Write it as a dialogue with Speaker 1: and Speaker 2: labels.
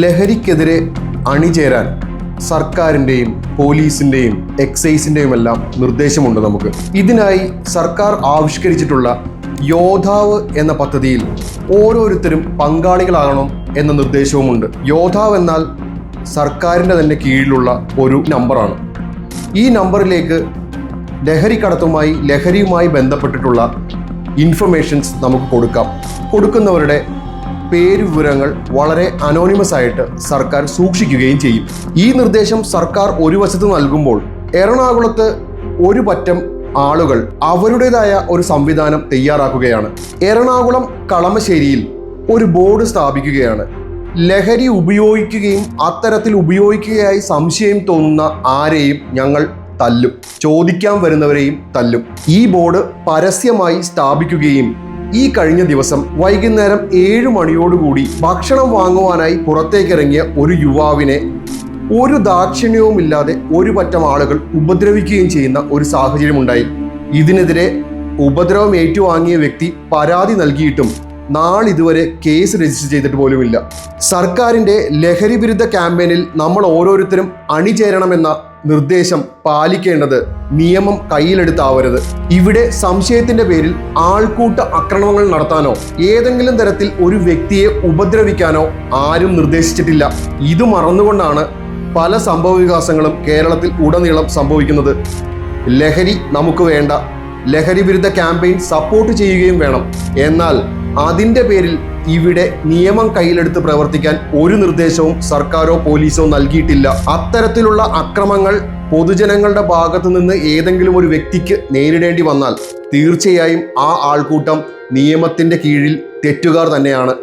Speaker 1: ലഹരിക്കെതിരെ അണിചേരാൻ സർക്കാരിൻ്റെയും പോലീസിൻ്റെയും എക്സൈസിൻ്റെയും എല്ലാം നിർദ്ദേശമുണ്ട് നമുക്ക്. ഇതിനായി സർക്കാർ ആവിഷ്കരിച്ചിട്ടുള്ള യോദ്ധാവ് എന്ന പദ്ധതിയിൽ ഓരോരുത്തരും പങ്കാളികളാകണം എന്ന നിർദ്ദേശവുമുണ്ട്. യോദ്ധാവ് എന്നാൽ സർക്കാരിൻ്റെ തന്നെ കീഴിലുള്ള ഒരു നമ്പറാണ്. ഈ നമ്പറിലേക്ക് ലഹരിയുമായി ബന്ധപ്പെട്ടിട്ടുള്ള ഇൻഫർമേഷൻസ് നമുക്ക് കൊടുക്കാം. കൊടുക്കുന്നവരുടെ പേര് വിവരങ്ങൾ വളരെ അനോണിമസ് ആയിട്ട് സർക്കാർ സൂക്ഷിക്കുകയും ചെയ്യും. ഈ നിർദ്ദേശം സർക്കാർ ഒരു വശത്ത് നൽകുമ്പോൾ എറണാകുളത്ത് ഒരു പറ്റം ആളുകൾ അവരുടേതായ ഒരു സംവിധാനം തയ്യാറാക്കുകയാണ്. എറണാകുളം കളമശ്ശേരിയിൽ ഒരു ബോർഡ് സ്ഥാപിക്കുകയാണ്. ലഹരി ഉപയോഗിക്കുകയും അത്തരത്തിൽ ഉപയോഗിക്കുകയായി സംശയം തോന്നുന്ന ആരെയും ഞങ്ങൾ തല്ലും, ചോദിക്കാൻ വരുന്നവരെയും തല്ലും. ഈ ബോർഡ് പരസ്യമായി സ്ഥാപിക്കുകയും ഈ കഴിഞ്ഞ ദിവസം വൈകുന്നേരം 7 മണിയോടുകൂടി ഭക്ഷണം വാങ്ങുവാനായി പുറത്തേക്കിറങ്ങിയ ഒരു യുവാവിനെ ഒരു ദാക്ഷിണ്യവുമില്ലാതെ ഒരു പറ്റം ആളുകൾ ഉപദ്രവിക്കുകയും ചെയ്യുന്ന ഒരു സാഹചര്യമുണ്ടായി. ഇതിനെതിരെ ഉപദ്രവം ഏറ്റുവാങ്ങിയ വ്യക്തി പരാതി നൽകിയിട്ടും നാളിതുവരെ കേസ് രജിസ്റ്റർ ചെയ്തിട്ട് പോലുമില്ല. സർക്കാരിൻ്റെ ലഹരി വിരുദ്ധ ക്യാമ്പയിനിൽ നമ്മൾ ഓരോരുത്തരും അണിചേരണമെന്ന നിർദ്ദേശം പാലിക്കേണ്ടത് നിയമം കയ്യിലെടുത്താവരുത്. ഇവിടെ സംശയത്തിന്റെ പേരിൽ ആൾക്കൂട്ട ആക്രമണങ്ങൾ നടത്താനോ ഏതെങ്കിലും തരത്തിൽ ഒരു വ്യക്തിയെ ഉപദ്രവിക്കാനോ ആരും നിർദ്ദേശിച്ചിട്ടില്ല. ഇത് മറന്നുകൊണ്ടാണ് പല സംഭവ വികാസങ്ങളും കേരളത്തിൽ ഉടനീളം സംഭവിക്കുന്നത്. ലഹരി നമുക്ക് വേണ്ട, ലഹരി വിരുദ്ധ ക്യാമ്പയിൻ സപ്പോർട്ട് ചെയ്യുകയും വേണം. എന്നാൽ അതിൻ്റെ പേരിൽ ഇവിടെ നിയമം കയ്യിലെടുത്ത് പ്രവർത്തിക്കാൻ ഒരു നിർദ്ദേശവും സർക്കാരോ പോലീസോ നൽകിയിട്ടില്ല. അത്തരത്തിലുള്ള അക്രമങ്ങൾ പൊതുജനങ്ങളുടെ ഭാഗത്തു നിന്ന് ഏതെങ്കിലും ഒരു വ്യക്തിക്ക് നേരിടേണ്ടി വന്നാൽ തീർച്ചയായും ആ ആൾക്കൂട്ടം നിയമത്തിൻ്റെ കീഴിൽ തെറ്റുകാർ തന്നെയാണ്.